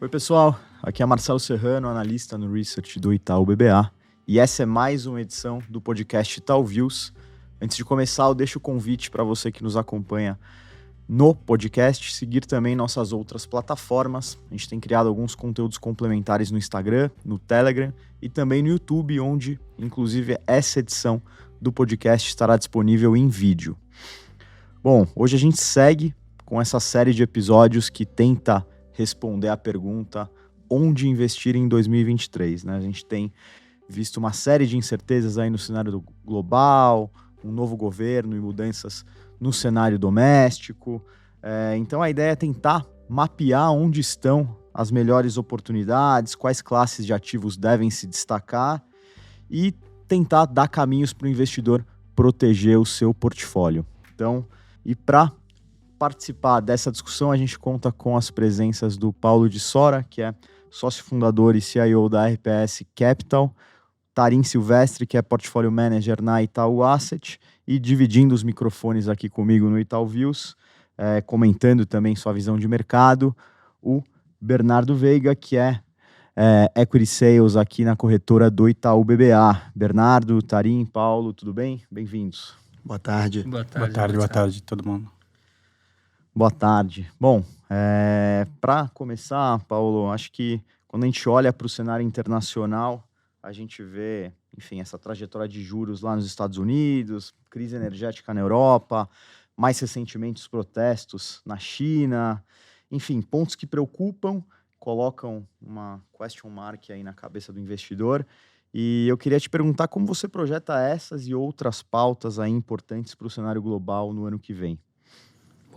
Oi, pessoal. Aqui é Marcelo Serrano, analista no Research do Itaú BBA. E essa é mais uma edição do podcast Itaú Views. Antes de começar, eu deixo o convite para você que nos acompanha no podcast, seguir também nossas outras plataformas. A gente tem criado alguns conteúdos complementares no Instagram, no Telegram e também no YouTube, onde, inclusive, essa edição do podcast estará disponível em vídeo. Bom, hoje a gente segue com essa série de episódios que tenta responder à pergunta onde investir em 2023, né? A gente tem visto uma série de incertezas aí no cenário global, um novo governo e mudanças no cenário doméstico. Então a ideia é tentar mapear onde estão as melhores oportunidades, quais classes de ativos devem se destacar e tentar dar caminhos para o investidor proteger o seu portfólio. Então, e para participar dessa discussão, a gente conta com as presenças do Paulo de Sora, que é sócio fundador e CIO da RPS Capital, Tarim Silvestre, que é Portfolio Manager na Itaú Asset, e dividindo os microfones aqui comigo no Itaú Views, comentando também sua visão de mercado, o Bernardo Veiga, que é Equity Sales aqui na corretora do Itaú BBA. Bernardo, Tarim, Paulo, tudo bem? Bem-vindos. Boa tarde. Boa tarde, todo mundo. Boa tarde. Bom, para começar, Paulo, acho que quando a gente olha para o cenário internacional, a gente vê, enfim, essa trajetória de juros lá nos Estados Unidos, crise energética na Europa, mais recentemente os protestos na China, enfim, pontos que preocupam, colocam uma question mark aí na cabeça do investidor. E eu queria te perguntar como você projeta essas e outras pautas aí importantes para o cenário global no ano que vem.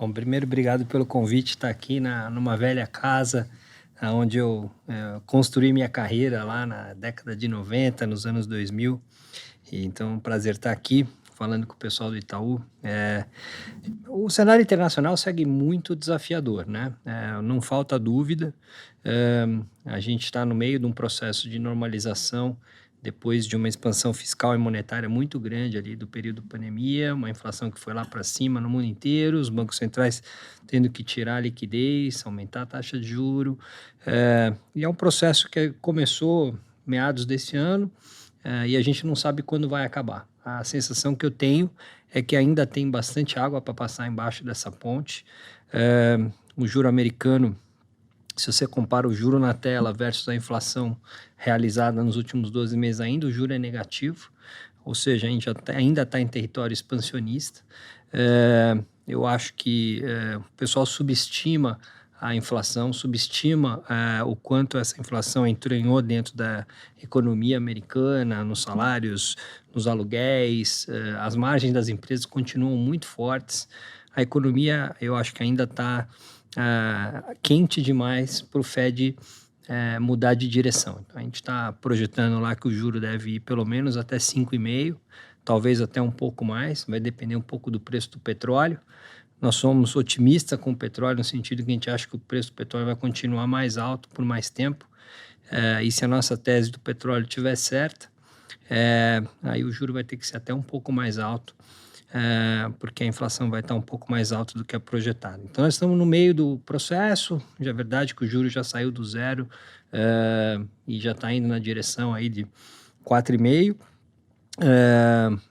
Bom, primeiro, obrigado pelo convite, estar aqui numa velha casa, onde eu construí minha carreira lá na década de 90, nos anos 2000. Então, é um prazer estar aqui falando com o pessoal do Itaú. O cenário internacional segue muito desafiador, né? Não falta dúvida. A gente está no meio de um processo de normalização depois de uma expansão fiscal e monetária muito grande ali do período da pandemia, uma inflação que foi lá para cima no mundo inteiro, os bancos centrais tendo que tirar a liquidez, aumentar a taxa de juro. E é um processo que começou meados desse ano e a gente não sabe quando vai acabar. A sensação que eu tenho é que ainda tem bastante água para passar embaixo dessa ponte. O juro americano, se você compara o juro na tela versus a inflação realizada nos últimos 12 meses, ainda o juro é negativo, ou seja, a gente ainda está em território expansionista. Eu acho que o pessoal subestima a inflação, subestima o quanto essa inflação entranhou dentro da economia americana, nos salários, nos aluguéis, as margens das empresas continuam muito fortes. A economia, eu acho que ainda está quente demais para o Fed mudar de direção. Então, a gente está projetando lá que o juro deve ir pelo menos até 5,5%, talvez até um pouco mais, vai depender um pouco do preço do petróleo. Nós somos otimistas com o petróleo, no sentido que a gente acha que o preço do petróleo vai continuar mais alto por mais tempo. E se a nossa tese do petróleo estiver certa, aí o juro vai ter que ser até um pouco mais alto, porque a inflação vai estar um pouco mais alta do que a projetada. Então, nós estamos no meio do processo. Já é verdade que o juro já saiu do zero e já está indo na direção aí de 4,5%.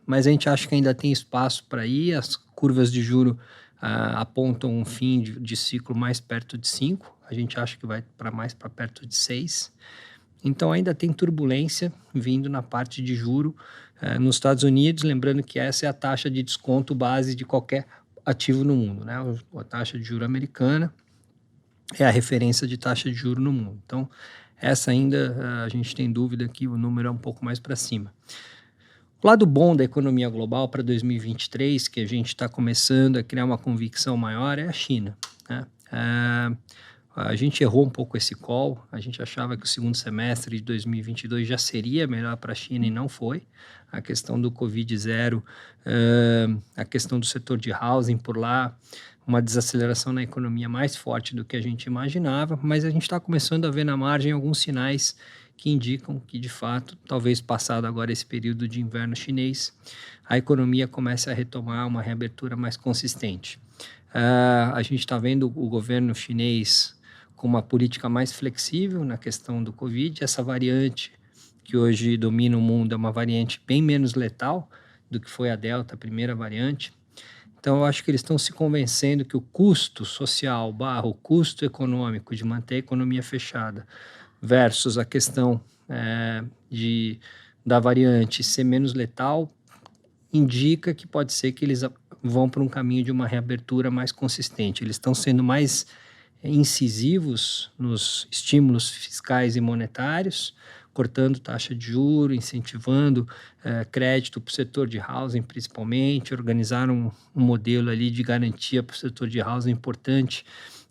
Mas a gente acha que ainda tem espaço para ir. As curvas de juro apontam um fim de ciclo mais perto de 5. A gente acha que vai mais para perto de 6. Então, ainda tem turbulência vindo na parte de juro nos Estados Unidos, lembrando que essa é a taxa de desconto base de qualquer ativo no mundo, né? A taxa de juro americana é a referência de taxa de juro no mundo. Então, essa ainda a gente tem dúvida que o número é um pouco mais para cima. O lado bom da economia global para 2023, que a gente está começando a criar uma convicção maior, é a China, né? A gente errou um pouco esse call, a gente achava que o segundo semestre de 2022 já seria melhor para a China e não foi. A questão do Covid-0, a questão do setor de housing por lá, uma desaceleração na economia mais forte do que a gente imaginava, mas a gente está começando a ver na margem alguns sinais que indicam que, de fato, talvez passado agora esse período de inverno chinês, a economia comece a retomar uma reabertura mais consistente. A gente está vendo o governo chinês com uma política mais flexível na questão do Covid. Essa variante que hoje domina o mundo é uma variante bem menos letal do que foi a Delta, a primeira variante. Então, eu acho que eles estão se convencendo que o custo social / o custo econômico de manter a economia fechada versus a questão da variante ser menos letal indica que pode ser que eles vão para um caminho de uma reabertura mais consistente. Eles estão sendo mais incisivos nos estímulos fiscais e monetários, cortando taxa de juros, incentivando crédito para o setor de housing, principalmente, organizaram um modelo ali de garantia para o setor de housing importante,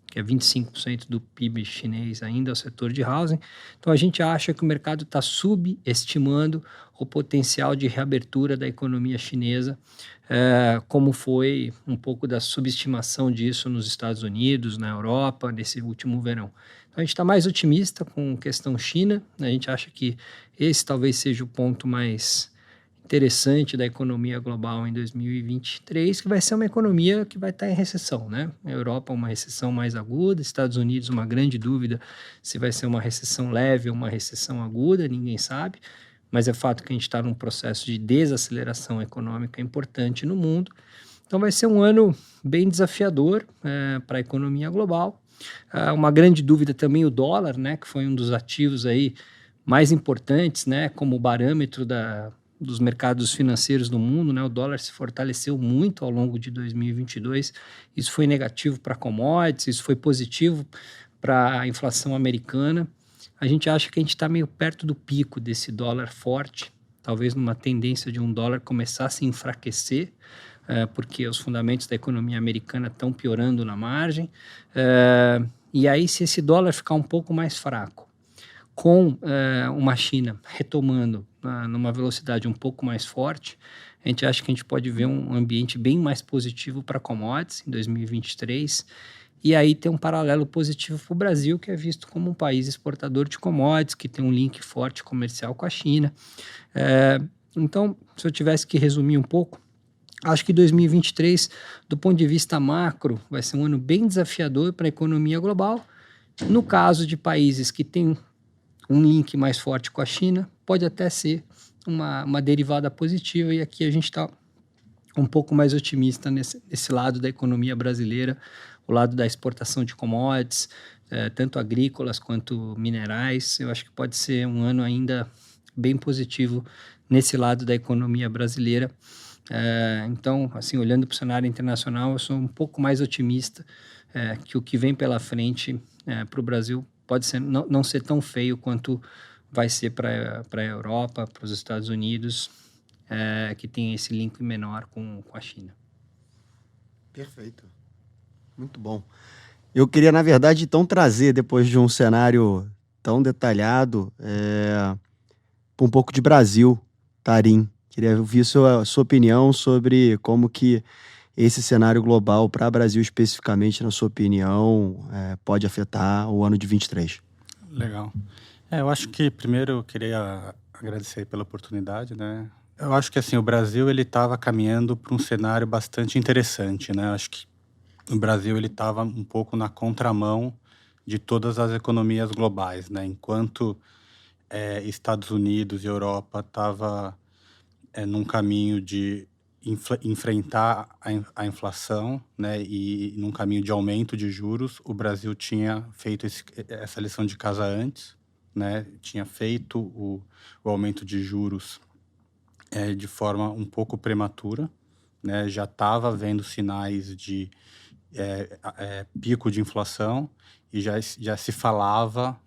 que é 25% do PIB chinês ainda, é o setor de housing. Então, a gente acha que o mercado está subestimando o potencial de reabertura da economia chinesa, como foi um pouco da subestimação disso nos Estados Unidos, na Europa, nesse último verão. Então, a gente está mais otimista com a questão China, né? A gente acha que esse talvez seja o ponto mais interessante da economia global em 2023, que vai ser uma economia que vai estar em recessão, né? A Europa uma recessão mais aguda, Estados Unidos uma grande dúvida se vai ser uma recessão leve ou uma recessão aguda, ninguém sabe, mas é fato que a gente está num processo de desaceleração econômica importante no mundo. Então vai ser um ano bem desafiador para a economia global. Uma grande dúvida também o dólar, né, que foi um dos ativos aí mais importantes, né, como parâmetro dos mercados financeiros do mundo, né? O dólar se fortaleceu muito ao longo de 2022. Isso foi negativo para commodities, isso foi positivo para a inflação americana. A gente acha que a gente está meio perto do pico desse dólar forte, talvez numa tendência de um dólar começar a se enfraquecer, porque os fundamentos da economia americana estão piorando na margem. E aí, se esse dólar ficar um pouco mais fraco, com uma China retomando numa velocidade um pouco mais forte, a gente acha que a gente pode ver um ambiente bem mais positivo para commodities em 2023, e aí tem um paralelo positivo para o Brasil, que é visto como um país exportador de commodities, que tem um link forte comercial com a China. Então, se eu tivesse que resumir um pouco, acho que 2023, do ponto de vista macro, vai ser um ano bem desafiador para a economia global. No caso de países que têm um link mais forte com a China, pode até ser uma derivada positiva, e aqui a gente está um pouco mais otimista nesse lado da economia brasileira, o lado da exportação de commodities, tanto agrícolas quanto minerais. Eu acho que pode ser um ano ainda bem positivo nesse lado da economia brasileira. Então, assim, olhando para o cenário internacional, eu sou um pouco mais otimista que o que vem pela frente para o Brasil pode ser, não ser tão feio quanto vai ser para a Europa, para os Estados Unidos, que tem esse link menor com a China. Perfeito. Muito bom. Eu queria, na verdade, então trazer, depois de um cenário tão detalhado, um pouco de Brasil, Tarim. Queria ouvir sua opinião sobre como que esse cenário global para o Brasil especificamente, na sua opinião, pode afetar o ano de 23. Legal. Eu acho que primeiro eu queria agradecer pela oportunidade, né? Eu acho que assim, o Brasil ele estava caminhando para um cenário bastante interessante, né? Acho que o Brasil ele estava um pouco na contramão de todas as economias globais, né? Enquanto Estados Unidos e Europa estavam num caminho de enfrentar a inflação, né, e num caminho de aumento de juros, o Brasil tinha feito essa lição de casa antes, né, tinha feito o aumento de juros de forma um pouco prematura, né, já estava vendo sinais de pico de inflação e já se falava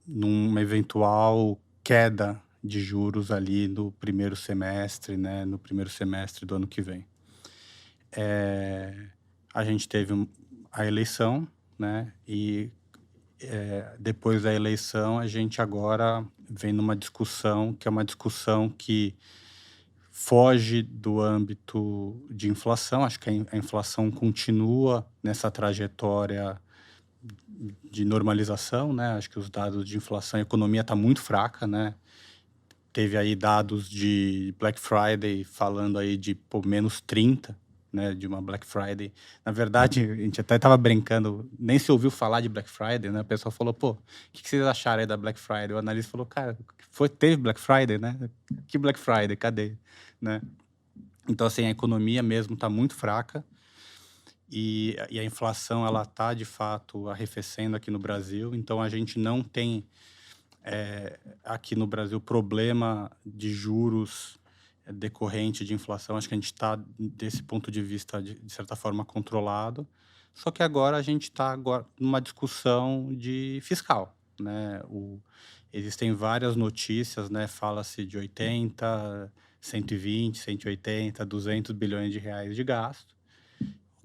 numa eventual queda de juros ali no primeiro semestre, né, no primeiro semestre do ano que vem. A gente teve a eleição, né, e depois da eleição a gente agora vem numa discussão que é uma discussão que foge do âmbito de inflação. Acho que a inflação continua nessa trajetória de normalização, né? Acho que os dados de inflação, a economia está muito fraca, né? Teve aí dados de Black Friday falando aí de menos 30, né, de uma Black Friday. Na verdade, a gente até estava brincando, nem se ouviu falar de Black Friday, né? O pessoal falou, pô, o que vocês acharam aí da Black Friday? O analista falou, cara, teve Black Friday, né? Que Black Friday? Cadê? Né? Então, assim, a economia mesmo está muito fraca e a inflação, ela está, de fato, arrefecendo aqui no Brasil. Então, a gente não tem, aqui no Brasil, problema de juros decorrente de inflação. Acho que a gente está, desse ponto de vista, de certa forma, controlado. Só que agora a gente está numa discussão de fiscal, né? Existem várias notícias, né? Fala-se de 80, 120, 180, 200 bilhões de reais de gasto,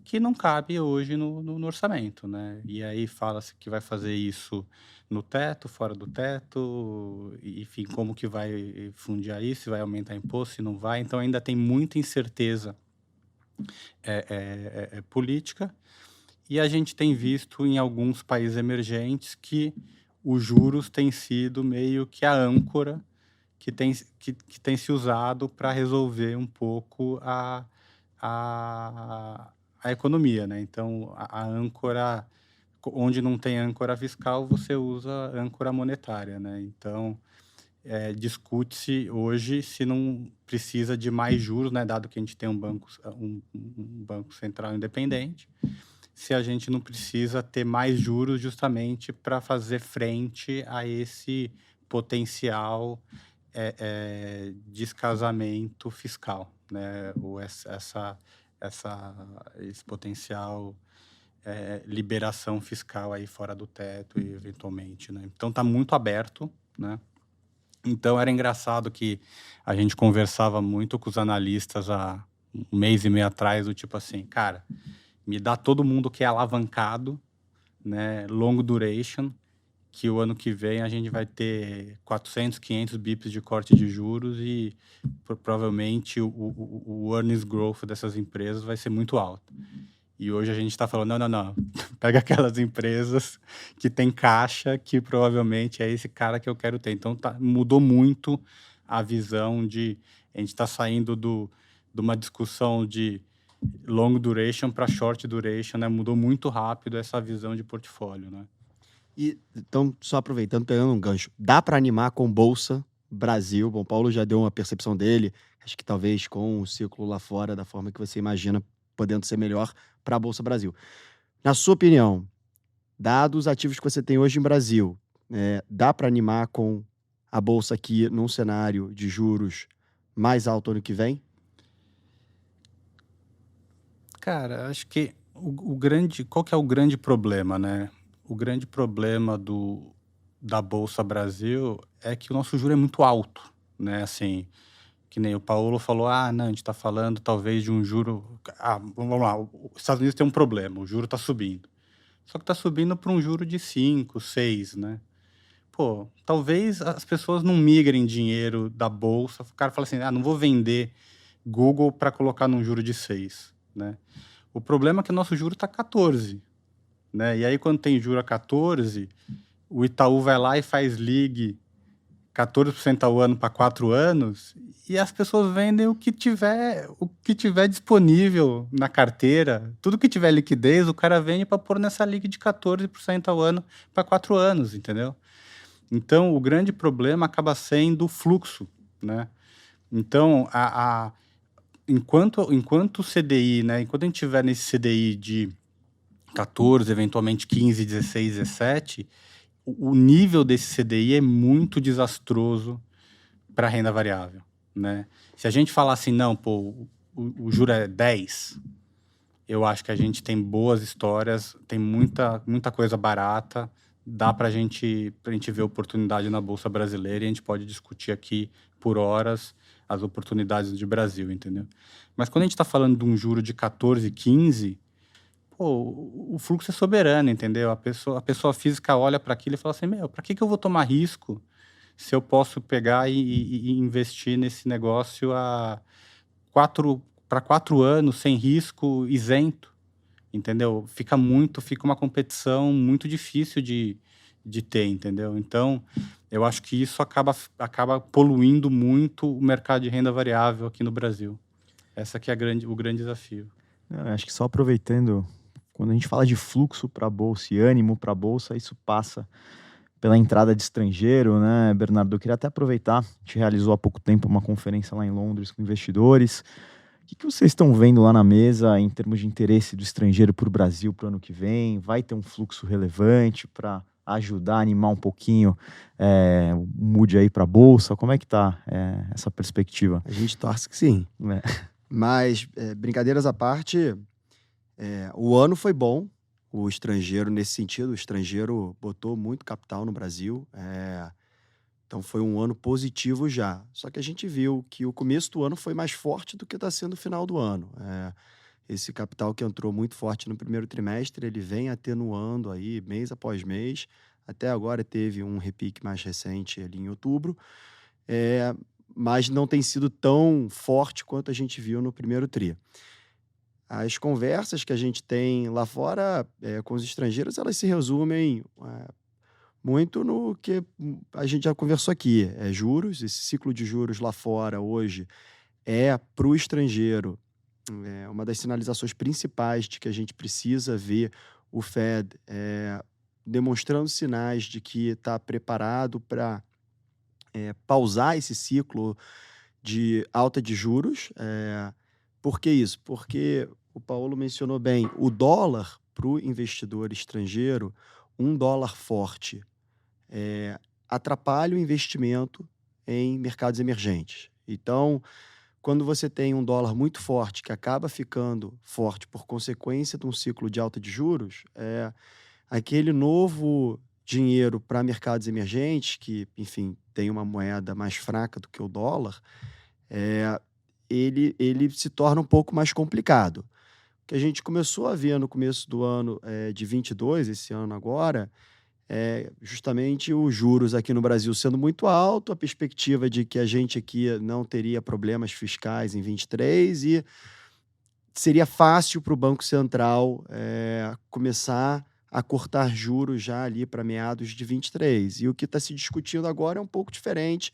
que não cabe hoje no orçamento, né? E aí fala-se que vai fazer isso no teto, fora do teto, enfim, como que vai fundiar isso, se vai aumentar imposto, se não vai. Então ainda tem muita incerteza política, e a gente tem visto em alguns países emergentes que os juros têm sido meio que a âncora que tem se usado para resolver um pouco a economia, né? Então, a âncora, onde não tem âncora fiscal, você usa âncora monetária, né? Então, discute-se hoje se não precisa de mais juros, né? Dado que a gente tem um banco central independente, se a gente não precisa ter mais juros justamente para fazer frente a esse potencial descasamento fiscal, né? Ou esse potencial liberação fiscal aí fora do teto, e eventualmente, né? Então está muito aberto, né? Então era engraçado que a gente conversava muito com os analistas há um mês e meio atrás, do tipo assim, cara, me dá todo mundo que é alavancado, né, long duration, que o ano que vem a gente vai ter 400, 500 bips de corte de juros e provavelmente o earnings growth dessas empresas vai ser muito alto. E hoje a gente está falando, não, pega aquelas empresas que tem caixa, que provavelmente é esse cara que eu quero ter. Então mudou muito a visão de... A gente está saindo de uma discussão de long duration para short duration, né? Mudou muito rápido essa visão de portfólio, né? E, então, só aproveitando, pegando um gancho, dá para animar com Bolsa Brasil? Bom, Paulo já deu uma percepção dele, acho que talvez com o ciclo lá fora, da forma que você imagina, podendo ser melhor para a Bolsa Brasil. Na sua opinião, dados os ativos que você tem hoje em Brasil, dá para animar com a Bolsa aqui num cenário de juros mais alto ano que vem? Cara, acho que qual que é o grande problema, né? O grande problema da Bolsa Brasil é que o nosso juro é muito alto, né? Assim, que nem o Paulo falou, não, a gente está falando talvez de um juro... vamos lá, os Estados Unidos tem um problema, o juro está subindo. Só que está subindo para um juro de 5, 6, né? Pô, talvez as pessoas não migrem dinheiro da Bolsa, o cara fala assim, não vou vender Google para colocar num juro de 6, né? O problema é que o nosso juro está 14, né? E aí, quando tem juro a 14, o Itaú vai lá e faz ligue 14% ao ano para 4 anos, e as pessoas vendem o que tiver disponível na carteira. Tudo que tiver liquidez, o cara vende para pôr nessa ligue de 14% ao ano para 4 anos, entendeu? Então, o grande problema acaba sendo o fluxo, né? Então, enquanto o CDI, né? Enquanto a gente tiver nesse CDI de 14, eventualmente 15, 16, 17, o nível desse CDI é muito desastroso para a renda variável, né? Se a gente falar assim, não, pô, o juro é 10, eu acho que a gente tem boas histórias, tem muita coisa barata, dá para a gente ver oportunidade na Bolsa Brasileira, e a gente pode discutir aqui por horas as oportunidades de Brasil, entendeu? Mas quando a gente está falando de um juro de 14, 15, o fluxo é soberano, entendeu? A pessoa física olha para aquilo e fala assim, para que eu vou tomar risco se eu posso pegar e investir nesse negócio para 4 anos, sem risco, isento, entendeu? Fica uma competição muito difícil de ter, entendeu? Então, eu acho que isso acaba poluindo muito o mercado de renda variável aqui no Brasil. Essa que é o grande desafio. Acho que só aproveitando, quando a gente fala de fluxo para a Bolsa e ânimo para a Bolsa, isso passa pela entrada de estrangeiro, né, Bernardo? Eu queria até aproveitar, a gente realizou há pouco tempo uma conferência lá em Londres com investidores. O que vocês estão vendo lá na mesa em termos de interesse do estrangeiro por Brasil para o ano que vem? Vai ter um fluxo relevante para ajudar a animar um pouquinho o mood aí para a Bolsa? Como é que está essa perspectiva? A gente torce que sim. Mas, brincadeiras à parte, o ano foi bom. O estrangeiro, nesse sentido, o estrangeiro botou muito capital no Brasil. Então foi um ano positivo já. Só que a gente viu que o começo do ano foi mais forte do que está sendo o final do ano. Esse capital que entrou muito forte no primeiro trimestre, ele vem atenuando aí mês após mês. Até agora teve um repique mais recente ali em outubro. Mas não tem sido tão forte quanto a gente viu no primeiro tri. As conversas que a gente tem lá fora com os estrangeiros, elas se resumem muito no que a gente já conversou aqui. Juros, esse ciclo de juros lá fora hoje para o estrangeiro uma das sinalizações principais de que a gente precisa ver o Fed demonstrando sinais de que está preparado para pausar esse ciclo de alta de juros. Por que isso? Porque o Paulo mencionou bem, o dólar para o investidor estrangeiro, um dólar forte atrapalha o investimento em mercados emergentes. Então, quando você tem um dólar muito forte, que acaba ficando forte por consequência de um ciclo de alta de juros, aquele novo dinheiro para mercados emergentes, que, enfim, tem uma moeda mais fraca do que o dólar, ele se torna um pouco mais complicado. O que a gente começou a ver no começo do ano de 22, esse ano agora, justamente os juros aqui no Brasil sendo muito alto, a perspectiva de que a gente aqui não teria problemas fiscais em 23 e seria fácil para o Banco Central começar a cortar juros já ali para meados de 23. E o que está se discutindo agora é um pouco diferente.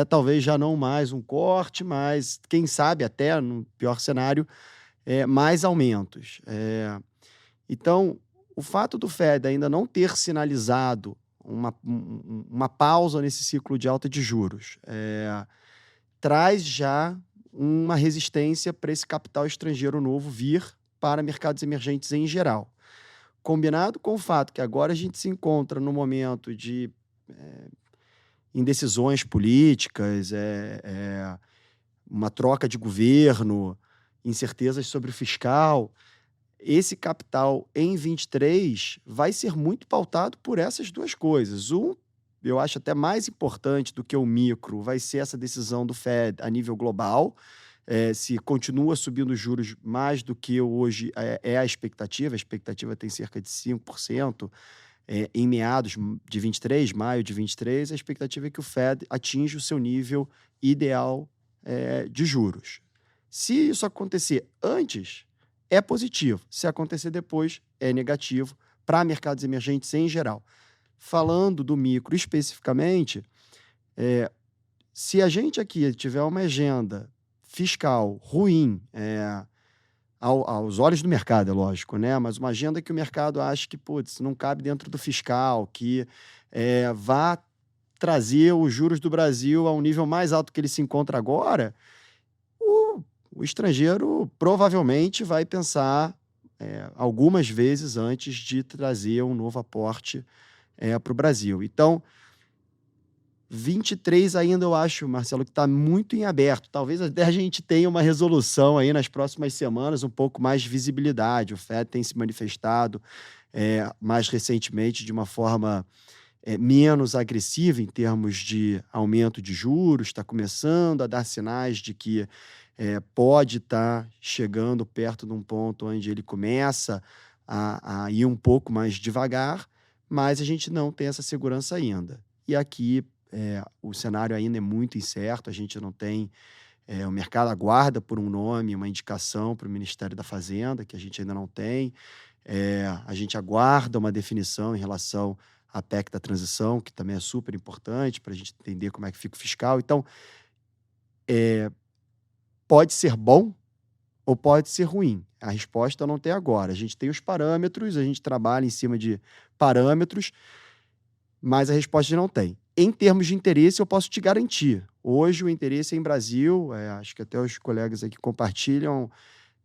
Talvez já não mais um corte, mas quem sabe até, no pior cenário, mais aumentos. Então, o fato do Fed ainda não ter sinalizado uma pausa nesse ciclo de alta de juros traz já uma resistência para esse capital estrangeiro novo vir para mercados emergentes em geral. Combinado com o fato que agora a gente se encontra no momento de indecisões políticas, uma troca de governo, incertezas sobre o fiscal, esse capital em 23 vai ser muito pautado por essas duas coisas. Eu acho até mais importante do que o micro, vai ser essa decisão do Fed a nível global, se continua subindo os juros mais do que hoje a expectativa tem cerca de 5%, em meados de 23, maio de 23, a expectativa é que o Fed atinja o seu nível ideal de juros. Se isso acontecer antes, é positivo. Se acontecer depois, é negativo para mercados emergentes em geral. Falando do micro especificamente, se a gente aqui tiver uma agenda fiscal ruim, aos olhos do mercado, é lógico, né? Mas uma agenda que o mercado acha que não cabe dentro do fiscal, que vá trazer os juros do Brasil ao nível mais alto que ele se encontra agora, o estrangeiro provavelmente vai pensar algumas vezes antes de trazer um novo aporte para o Brasil. Então, 23 ainda eu acho, Marcelo, que está muito em aberto. Talvez até a gente tenha uma resolução aí nas próximas semanas, um pouco mais de visibilidade. O FED tem se manifestado mais recentemente de uma forma menos agressiva em termos de aumento de juros, está começando a dar sinais de que pode estar chegando perto de um ponto onde ele começa a ir um pouco mais devagar, mas a gente não tem essa segurança ainda. E aqui o cenário ainda é muito incerto, a gente não tem... o mercado aguarda por um nome, uma indicação para o Ministério da Fazenda, que a gente ainda não tem. A gente aguarda uma definição em relação à PEC da transição, que também é super importante para a gente entender como é que fica o fiscal. Então, pode ser bom ou pode ser ruim. A resposta não tem agora. A gente tem os parâmetros, a gente trabalha em cima de parâmetros, mas a resposta não tem. Em termos de interesse, eu posso te garantir. Hoje o interesse é em Brasil, acho que até os colegas aqui compartilham,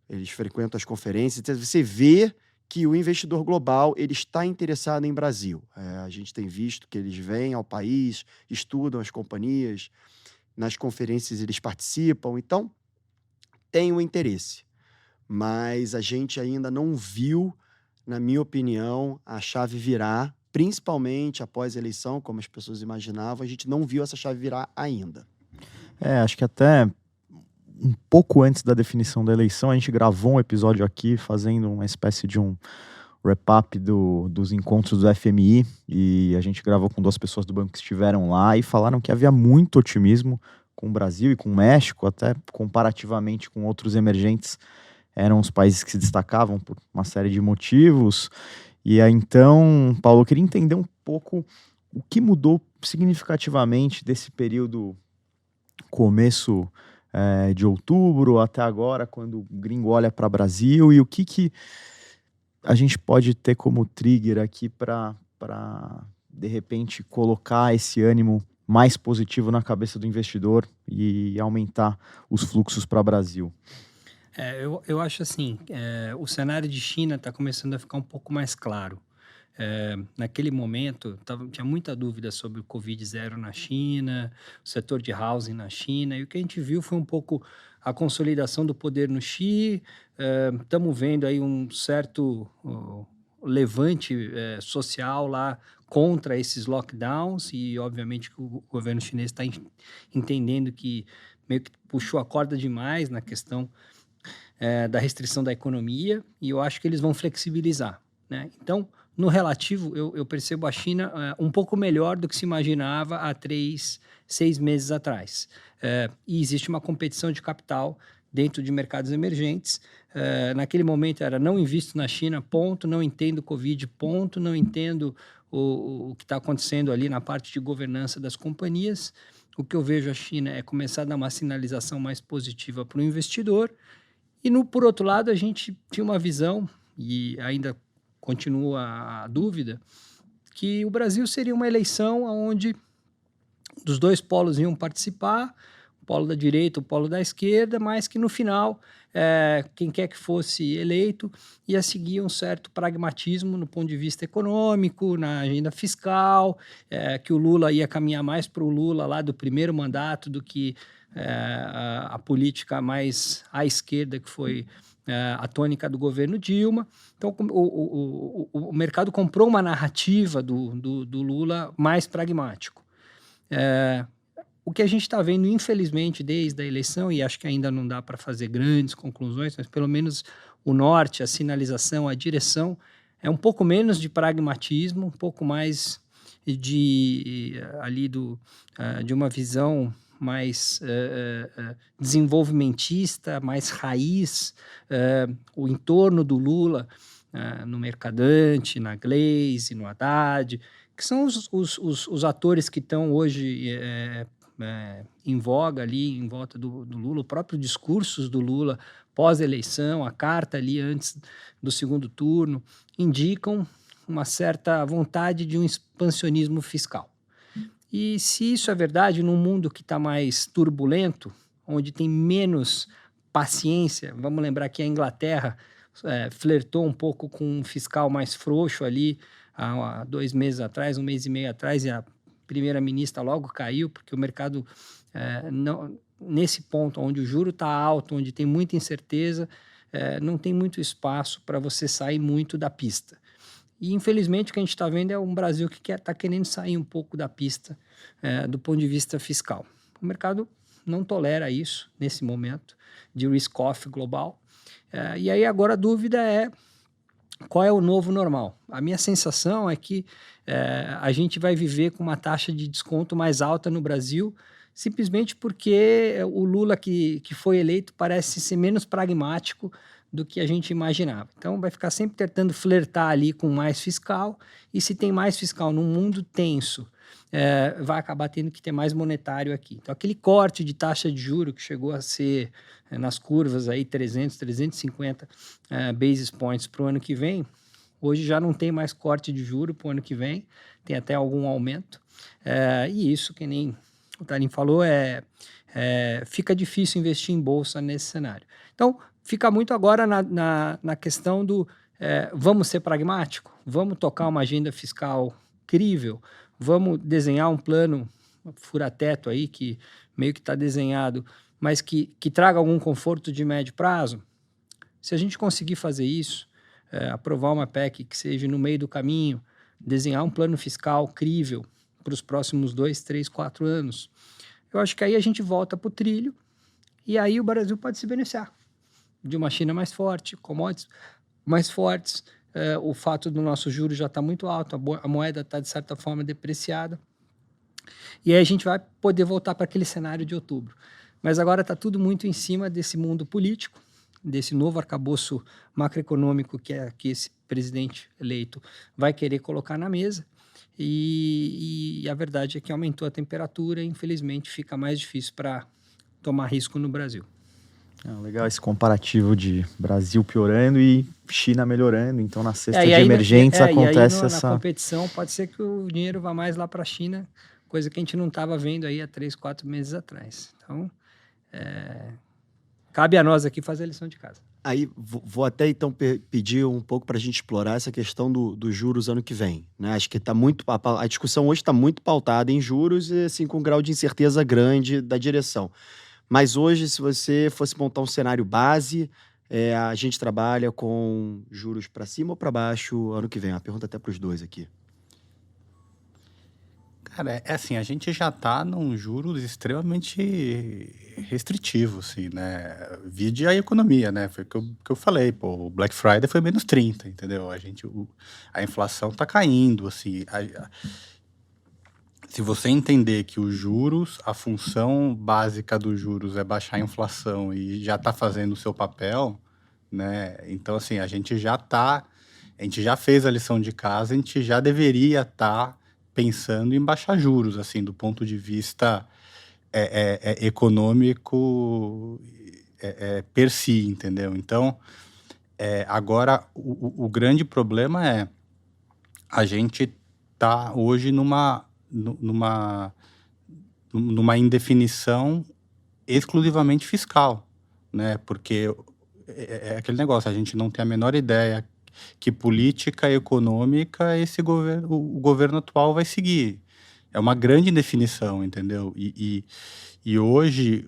eles frequentam as conferências, então você vê que o investidor global ele está interessado em Brasil. A gente tem visto que eles vêm ao país, estudam as companhias, nas conferências eles participam, então tem um interesse. Mas a gente ainda não viu, na minha opinião, a chave virar, principalmente após a eleição, como as pessoas imaginavam, a gente não viu essa chave virar ainda. Acho que até um pouco antes da definição da eleição, a gente gravou um episódio aqui fazendo uma espécie de um wrap-up dos encontros do FMI, e a gente gravou com 2 pessoas do banco que estiveram lá e falaram que havia muito otimismo com o Brasil e com o México, até comparativamente com outros emergentes, eram os países que se destacavam por uma série de motivos. E aí, então, Paulo, eu queria entender um pouco o que mudou significativamente desse período começo de outubro até agora, quando o gringo olha para o Brasil, e o que a gente pode ter como trigger aqui para, de repente, colocar esse ânimo mais positivo na cabeça do investidor e aumentar os fluxos para o Brasil. Eu acho assim, o cenário de China está começando a ficar um pouco mais claro. Naquele momento, tinha muita dúvida sobre o Covid-0 na China, o setor de housing na China, e o que a gente viu foi um pouco a consolidação do poder no Xi. Estamos vendo aí um certo levante social lá contra esses lockdowns, e obviamente que o governo chinês está entendendo que meio que puxou a corda demais na questão da restrição da economia, e eu acho que eles vão flexibilizar, né? Então, no relativo, eu percebo a China um pouco melhor do que se imaginava há 3, 6 meses atrás. E existe uma competição de capital dentro de mercados emergentes. Naquele momento era não invisto na China, ponto, não entendo o Covid, ponto, não entendo o que está acontecendo ali na parte de governança das companhias. O que eu vejo a China é começar a dar uma sinalização mais positiva para o investidor. E, por outro lado, a gente tinha uma visão, e ainda continua a dúvida, que o Brasil seria uma eleição onde os 2 polos iam participar, o polo da direita, o polo da esquerda, mas que no final, quem quer que fosse eleito ia seguir um certo pragmatismo no ponto de vista econômico, na agenda fiscal, que o Lula ia caminhar mais para o Lula lá do primeiro mandato do que a política mais à esquerda, que foi a tônica do governo Dilma. Então, o mercado comprou uma narrativa do Lula mais pragmático. O que a gente está vendo, infelizmente, desde a eleição, e acho que ainda não dá para fazer grandes conclusões, mas pelo menos o norte, a sinalização, a direção, é um pouco menos de pragmatismo, um pouco mais de uma visão mais desenvolvimentista, mais raiz, o entorno do Lula no Mercadante, na Glaze, no Haddad, que são os atores que estão hoje em voga ali, em volta do Lula, o próprio discursos do Lula pós-eleição, a carta ali antes do segundo turno, indicam uma certa vontade de um expansionismo fiscal. E se isso é verdade, num mundo que está mais turbulento, onde tem menos paciência, vamos lembrar que a Inglaterra flertou um pouco com um fiscal mais frouxo ali há 2 meses atrás, 1 mês e meio atrás, e a primeira-ministra logo caiu, porque o mercado, nesse ponto onde o juro está alto, onde tem muita incerteza, não tem muito espaço para você sair muito da pista. E, infelizmente, o que a gente está vendo é um Brasil que está querendo sair um pouco da pista do ponto de vista fiscal. O mercado não tolera isso nesse momento de risk-off global. E aí agora a dúvida é qual é o novo normal. A minha sensação é que a gente vai viver com uma taxa de desconto mais alta no Brasil, simplesmente porque o Lula que foi eleito parece ser menos pragmático do que a gente imaginava. Então, vai ficar sempre tentando flertar ali com mais fiscal, e se tem mais fiscal num mundo tenso, vai acabar tendo que ter mais monetário aqui. Então, aquele corte de taxa de juro que chegou a ser nas curvas aí 300, 350 basis points para o ano que vem, hoje já não tem mais corte de juro para o ano que vem, tem até algum aumento. E isso, que nem o Tarim falou, fica difícil investir em bolsa nesse cenário. Então, fica muito agora na questão do vamos ser pragmático, vamos tocar uma agenda fiscal crível, vamos desenhar um plano fura-teto aí, que meio que está desenhado, mas que traga algum conforto de médio prazo. Se a gente conseguir fazer isso, aprovar uma PEC que seja no meio do caminho, desenhar um plano fiscal crível para os próximos 2, 3, 4 anos, eu acho que aí a gente volta para o trilho e aí o Brasil pode se beneficiar de uma China mais forte, commodities mais fortes, o fato do nosso juro já está muito alto, a moeda está, de certa forma, depreciada. E aí a gente vai poder voltar para aquele cenário de outubro. Mas agora está tudo muito em cima desse mundo político, desse novo arcabouço macroeconômico que esse presidente eleito vai querer colocar na mesa. E a verdade é que aumentou a temperatura e, infelizmente, fica mais difícil para tomar risco no Brasil. Legal esse comparativo de Brasil piorando e China melhorando. Então, na cesta de aí, emergentes acontece e aí, essa... Na competição, pode ser que o dinheiro vá mais lá para a China, coisa que a gente não estava vendo aí há 3, 4 meses atrás. Então, cabe a nós aqui fazer a lição de casa. Aí, vou até então pedir um pouco para a gente explorar essa questão dos juros ano que vem, né? Acho que a discussão hoje está muito pautada em juros e assim, com um grau de incerteza grande da direção. Mas hoje, se você fosse montar um cenário base, a gente trabalha com juros para cima ou para baixo ano que vem? Uma pergunta até para os dois aqui. Cara, assim, a gente já tá num juros extremamente restritivo, assim, né? Vide a economia, né? Foi o que eu falei, pô, o Black Friday foi menos 30, entendeu? A inflação tá caindo, assim. Se você entender que os juros, a função básica dos juros é baixar a inflação e já tá fazendo o seu papel, né? Então, assim, a gente já fez a lição de casa, a gente já deveria estar pensando em baixar juros, assim, do ponto de vista econômico per si, entendeu? Então, agora, o grande problema é a gente tá hoje numa indefinição exclusivamente fiscal, né? Porque é aquele negócio, a gente não tem a menor ideia que política econômica o governo atual vai seguir. É uma grande indefinição, entendeu? E hoje,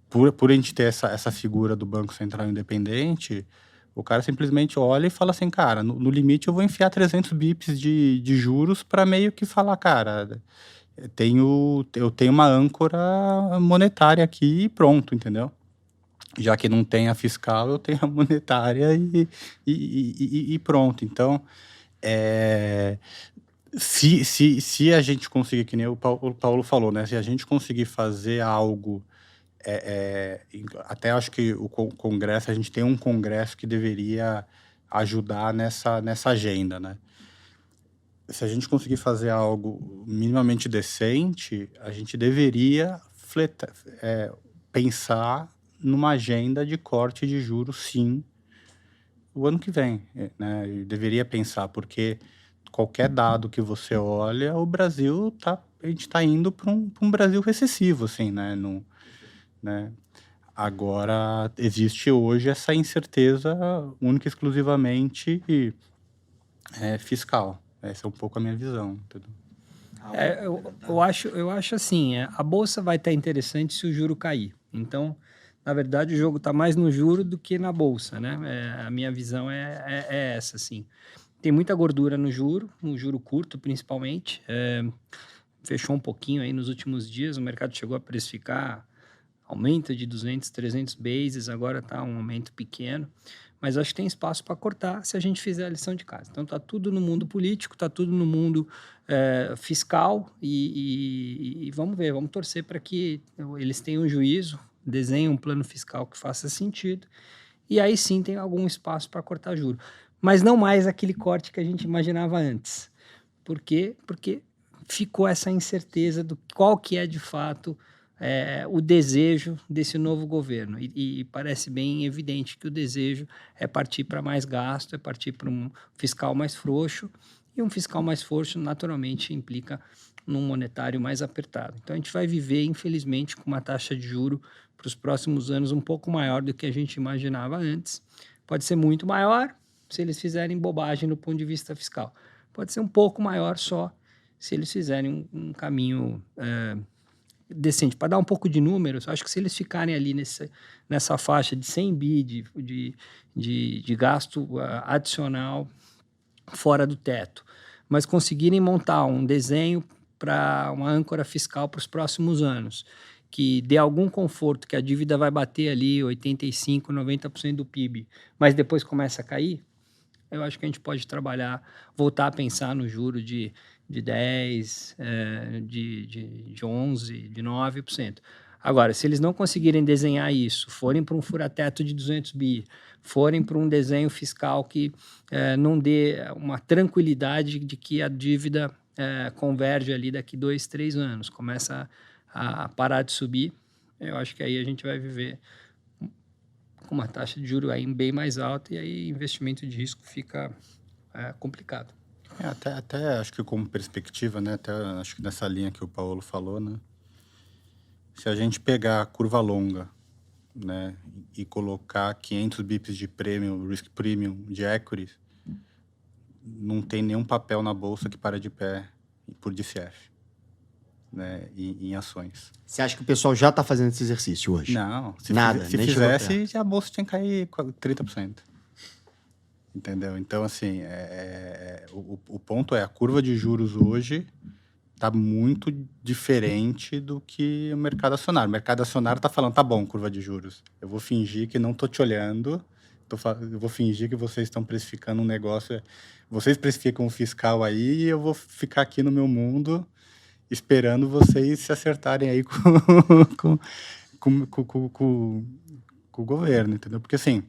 por a gente ter essa figura do Banco Central independente, o cara simplesmente olha e fala assim, cara, no limite eu vou enfiar 300 bips de juros para meio que falar, cara, eu tenho uma âncora monetária aqui e pronto, entendeu? Já que não tem a fiscal, eu tenho a monetária e pronto. Então, se a gente conseguir, que nem o Paulo falou, né? Se a gente conseguir fazer algo, até acho que o Congresso, a gente tem um Congresso que deveria ajudar nessa agenda, né? Se a gente conseguir fazer algo minimamente decente, a gente deveria pensar numa agenda de corte de juros, sim, o ano que vem, né? Eu deveria pensar, porque qualquer dado que você olha, a gente está indo para um Brasil recessivo, assim, né? Né? Agora, existe hoje essa incerteza única e exclusivamente fiscal. Essa é um pouco a minha visão, entendeu? Eu acho assim, a Bolsa vai estar interessante se o juro cair. Então, na verdade, o jogo está mais no juro do que na Bolsa, né? A minha visão é essa, assim. Tem muita gordura no juro curto, principalmente. Fechou um pouquinho aí nos últimos dias, o mercado chegou a precificar aumento de 200, 300 bases, agora está um aumento pequeno. Mas acho que tem espaço para cortar se a gente fizer a lição de casa. Então, está tudo no mundo político, está tudo no mundo fiscal e vamos ver, vamos torcer para que eles tenham juízo, desenhem um plano fiscal que faça sentido e aí sim tem algum espaço para cortar juros. Mas não mais aquele corte que a gente imaginava antes. Por quê? Porque ficou essa incerteza do qual que é de fato o desejo desse novo governo. E parece bem evidente que o desejo é partir para mais gasto, é partir para um fiscal mais frouxo, e um fiscal mais frouxo naturalmente implica num monetário mais apertado. Então a gente vai viver, infelizmente, com uma taxa de juro para os próximos anos um pouco maior do que a gente imaginava antes. Pode ser muito maior se eles fizerem bobagem no ponto de vista fiscal. Pode ser um pouco maior só se eles fizerem um caminho decente. Para dar um pouco de números, acho que se eles ficarem ali nessa faixa de 100 bi de gasto adicional fora do teto, mas conseguirem montar um desenho para uma âncora fiscal para os próximos anos, que dê algum conforto, que a dívida vai bater ali 85%, 90% do PIB, mas depois começa a cair, eu acho que a gente pode trabalhar, voltar a pensar no juro de 10%, de 11%, de 9%. Agora, se eles não conseguirem desenhar isso, forem para um fura-teto de 200 bi, forem para um desenho fiscal que não dê uma tranquilidade de que a dívida converge ali daqui 2, 3 anos, começa a parar de subir, eu acho que aí a gente vai viver com uma taxa de juros aí bem mais alta e aí investimento de risco fica complicado. Até acho que como perspectiva, né? Até acho que nessa linha que o Paulo falou, né? Se a gente pegar a curva longa, né, e colocar 500 bips de prêmio, risk premium de equity, não tem nenhum papel na bolsa que para de pé por DCF, né, em ações. Você acha que o pessoal já está fazendo esse exercício hoje? Não. Se nem fizesse, a bolsa tinha que cair 30%. Entendeu? Então, assim, o ponto é, a curva de juros hoje está muito diferente do que o mercado acionário. O mercado acionário está falando, tá bom, curva de juros. Eu vou fingir que não estou te olhando, eu vou fingir que vocês estão precificando um negócio. Vocês precificam um fiscal aí e eu vou ficar aqui no meu mundo esperando vocês se acertarem aí com o governo, entendeu? Porque, assim,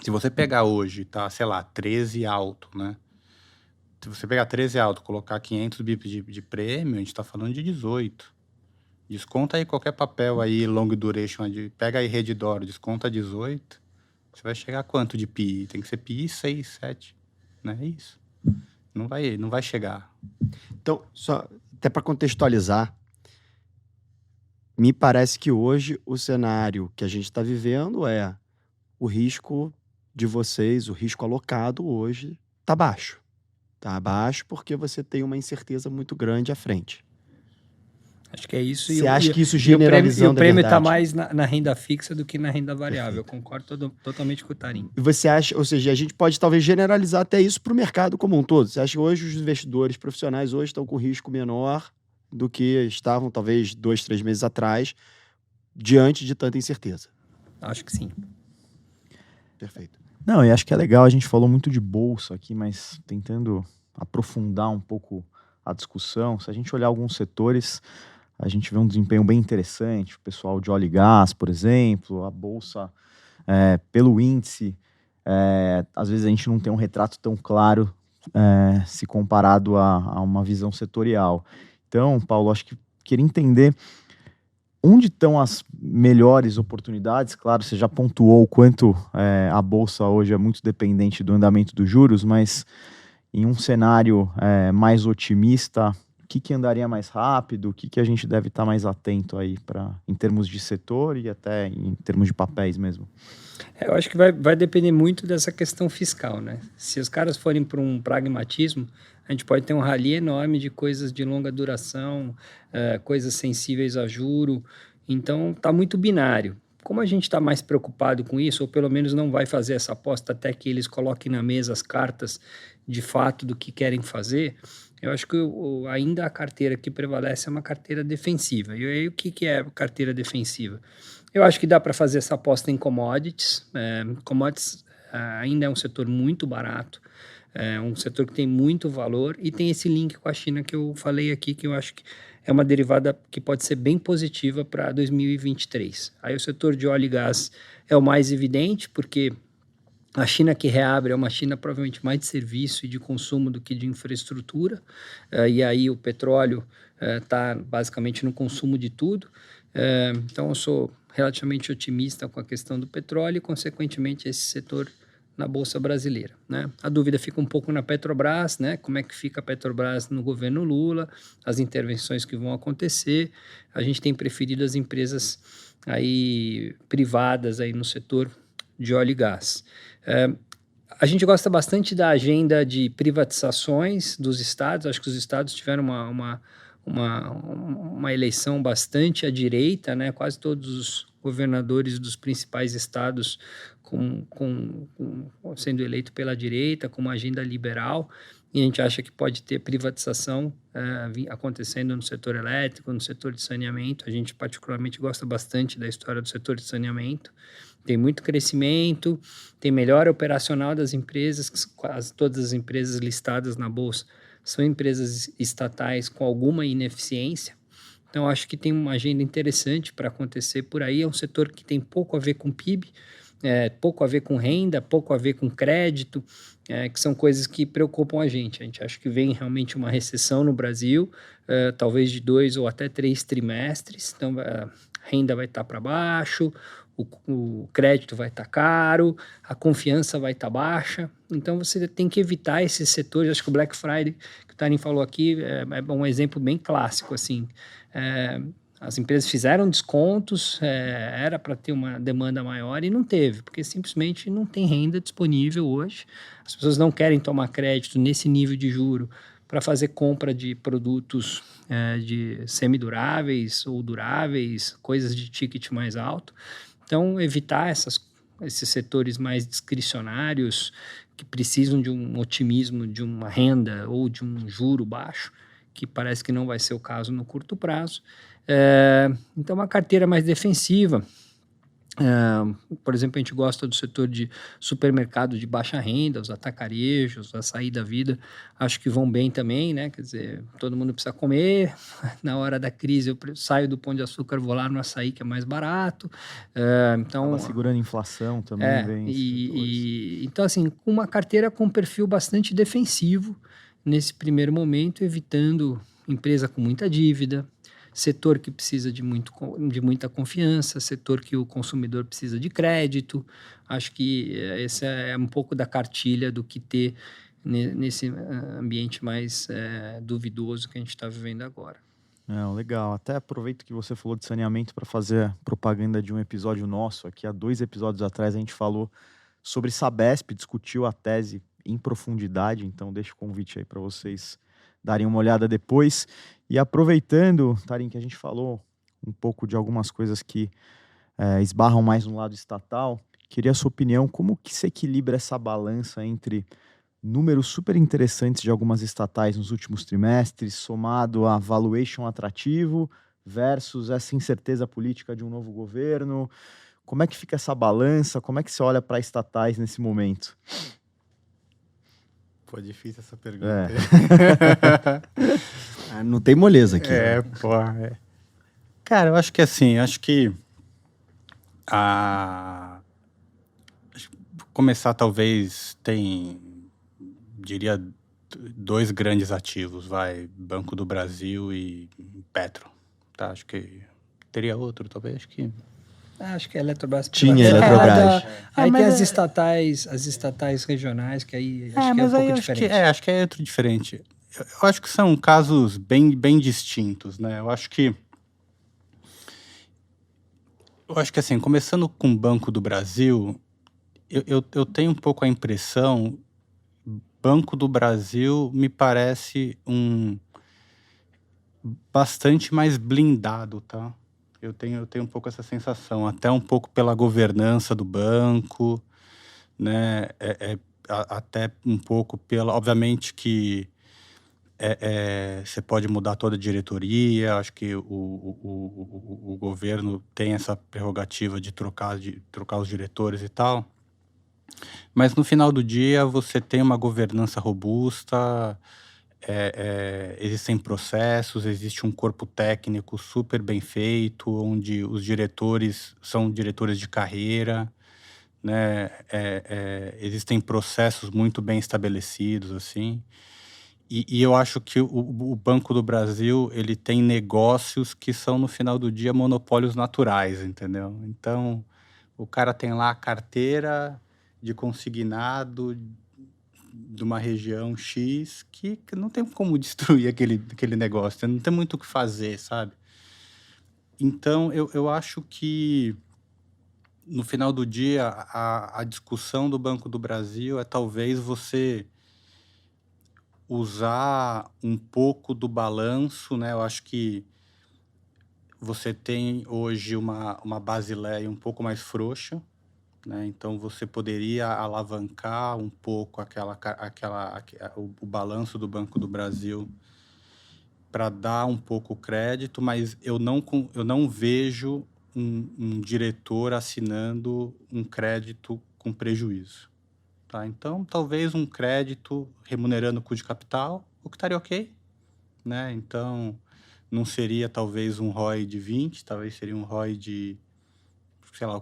se você pegar hoje, tá, sei lá, 13 alto, né? Se você pegar 13 alto, colocar 500 bips de prêmio, a gente está falando de 18. Desconta aí qualquer papel aí, long duration, pega aí Redditor, desconta 18, você vai chegar a quanto de PI? Tem que ser PI 6, 7, né? É isso. Não vai chegar. Então, só até para contextualizar, me parece que hoje o cenário que a gente está vivendo o risco de vocês, o risco alocado hoje está baixo. Está baixo porque você tem uma incerteza muito grande à frente. Acho que é isso. Você acha que isso generalizando o prêmio está mais na renda fixa do que na renda variável. Eu concordo totalmente com o Tarim. E você acha, ou seja, a gente pode talvez generalizar até isso para o mercado como um todo. Você acha que hoje os investidores profissionais hoje estão com risco menor do que estavam talvez 2, 3 meses atrás, diante de tanta incerteza? Acho que sim. Perfeito. Não, e acho que é legal, a gente falou muito de bolsa aqui, mas tentando aprofundar um pouco a discussão, se a gente olhar alguns setores, a gente vê um desempenho bem interessante, o pessoal de óleo e gás, por exemplo, a bolsa, pelo índice, às vezes a gente não tem um retrato tão claro se comparado a uma visão setorial. Então, Paulo, acho que queria entender onde estão as melhores oportunidades. Claro, você já pontuou o quanto a Bolsa hoje é muito dependente do andamento dos juros, mas em um cenário mais otimista, o que andaria mais rápido? O que a gente deve estar mais atento aí em termos de setor e até em termos de papéis mesmo? Eu acho que vai depender muito dessa questão fiscal, né? Se os caras forem para um pragmatismo, a gente pode ter um rally enorme de coisas de longa duração, coisas sensíveis a juro. Então, está muito binário. Como a gente está mais preocupado com isso, ou pelo menos não vai fazer essa aposta até que eles coloquem na mesa as cartas de fato do que querem fazer, eu acho que ainda a carteira que prevalece é uma carteira defensiva. E aí, o que é carteira defensiva? Eu acho que dá para fazer essa aposta em commodities. Commodities ainda é um setor muito barato, um setor que tem muito valor e tem esse link com a China que eu falei aqui, que eu acho que é uma derivada que pode ser bem positiva para 2023. Aí o setor de óleo e gás é o mais evidente, porque A China que reabre é uma China provavelmente mais de serviço e de consumo do que de infraestrutura, e aí o petróleo está basicamente no consumo de tudo. Então eu sou relativamente otimista com a questão do petróleo e, consequentemente, esse setor na Bolsa Brasileira, né? A dúvida fica um pouco na Petrobras, né? Como é que fica a Petrobras no governo Lula, as intervenções que vão acontecer. A gente tem preferido as empresas aí privadas aí no setor de óleo e gás. A gente gosta bastante da agenda de privatizações dos estados. Acho que os estados tiveram uma eleição bastante à direita, né? Quase todos os governadores dos principais estados sendo eleito pela direita, com uma agenda liberal, e a gente acha que pode ter privatização acontecendo no setor elétrico, no setor de saneamento. A gente particularmente gosta bastante da história do setor de saneamento. Tem muito crescimento, tem melhora operacional das empresas, quase todas as empresas listadas na Bolsa são empresas estatais com alguma ineficiência. Então, acho que tem uma agenda interessante para acontecer por aí. É um setor que tem pouco a ver com PIB, pouco a ver com renda, pouco a ver com crédito, que são coisas que preocupam a gente. A gente acha que vem realmente uma recessão no Brasil, talvez de 2 ou até 3 trimestres. Então, a renda vai estar para baixo, o crédito vai estar caro, a confiança vai estar baixa. Então, você tem que evitar esses setores. Acho que o Black Friday, que o Tarim falou aqui, é um exemplo bem clássico, assim. As empresas fizeram descontos, era para ter uma demanda maior e não teve, porque simplesmente não tem renda disponível hoje. As pessoas não querem tomar crédito nesse nível de juro para fazer compra de produtos de semiduráveis ou duráveis, coisas de ticket mais alto. Então, evitar esses setores mais discricionários que precisam de um otimismo, de uma renda ou de um juro baixo, que parece que não vai ser o caso no curto prazo. Então, uma carteira mais defensiva. Por exemplo, a gente gosta do setor de supermercado de baixa renda, os atacarejos, açaí da vida, acho que vão bem também, né? Quer dizer, todo mundo precisa comer. Na hora da crise, eu saio do Pão de Açúcar, vou lá no açaí, que é mais barato. Então, acaba segurando a inflação também. Então, assim, uma carteira com um perfil bastante defensivo nesse primeiro momento, evitando empresa com muita dívida, setor que precisa de muita confiança, setor que o consumidor precisa de crédito. Acho que esse é um pouco da cartilha do que ter nesse ambiente mais duvidoso que a gente está vivendo agora. Legal. Até aproveito que você falou de saneamento para fazer propaganda de um episódio nosso. Aqui há 2 episódios atrás a gente falou sobre Sabesp, discutiu a tese em profundidade, então deixo o convite aí para vocês darem uma olhada depois. E aproveitando, Tarim, que a gente falou um pouco de algumas coisas que esbarram mais no lado estatal, queria a sua opinião, como que se equilibra essa balança entre números super interessantes de algumas estatais nos últimos trimestres, somado a valuation atrativo versus essa incerteza política de um novo governo? Como é que fica essa balança? Como é que você olha para estatais nesse momento? Pô, difícil essa pergunta. Não tem moleza aqui. Cara, eu acho que assim, começar talvez diria 2 grandes ativos, Banco do Brasil e Petro, tá? Acho que teria outro, talvez, Acho que a Eletrobras... Tinha Eletrobras. Aí tem as estatais regionais, que aí acho que é um pouco diferente. Acho que é outro diferente. Eu acho que são casos bem distintos, né? Eu acho que assim, começando com o Banco do Brasil, eu tenho um pouco a impressão, Banco do Brasil me parece bastante mais blindado, tá? Eu tenho um pouco essa sensação, até um pouco pela governança do banco, né? Até um pouco obviamente que você pode mudar toda a diretoria. Acho que o governo tem essa prerrogativa de trocar os diretores e tal. Mas no final do dia você tem uma governança robusta, existem processos, existe um corpo técnico super bem feito, onde os diretores são diretores de carreira, né? Existem processos muito bem estabelecidos, assim. E eu acho que o Banco do Brasil, ele tem negócios que são, no final do dia, monopólios naturais, entendeu? Então, o cara tem lá a carteira de consignado de uma região X que não tem como destruir aquele negócio, não tem muito o que fazer, sabe? Então, eu acho que, no final do dia, a discussão do Banco do Brasil é talvez você usar um pouco do balanço, né? Eu acho que você tem hoje uma Basileia um pouco mais frouxa, né? Então você poderia alavancar um pouco o balanço do Banco do Brasil para dar um pouco crédito, mas eu não vejo um diretor assinando um crédito com prejuízo. Tá? Então, talvez um crédito remunerando o custo de capital, o que estaria ok, né? Então, não seria talvez um ROI de 20, talvez seria um ROI de, sei lá, o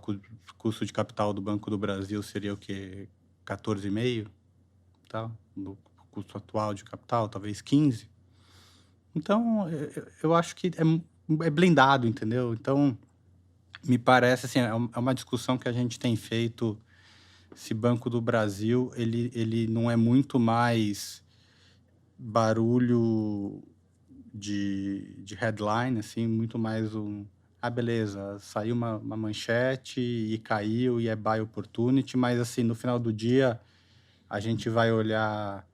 custo de capital do Banco do Brasil seria o quê? 14,5, tá? No custo atual de capital, talvez 15. Então, eu acho que é blindado, entendeu? Então, me parece assim, é uma discussão que a gente tem feito. Esse Banco do Brasil, ele não é muito mais barulho de headline, assim, muito mais beleza, saiu uma manchete e caiu e é buy opportunity, mas assim, no final do dia, a gente vai olhar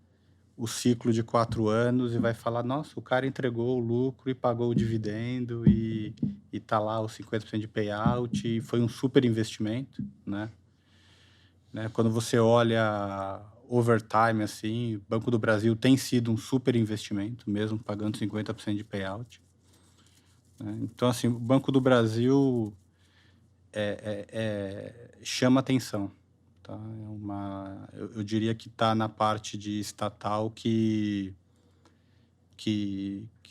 o ciclo de 4 anos e vai falar, nossa, o cara entregou o lucro e pagou o dividendo e tá lá os 50% de payout e foi um super investimento, né? Quando você olha overtime, assim, o Banco do Brasil tem sido um super investimento, mesmo pagando 50% de payout. Né? Então, assim, o Banco do Brasil chama atenção. Tá? Eu diria que está na parte de estatal que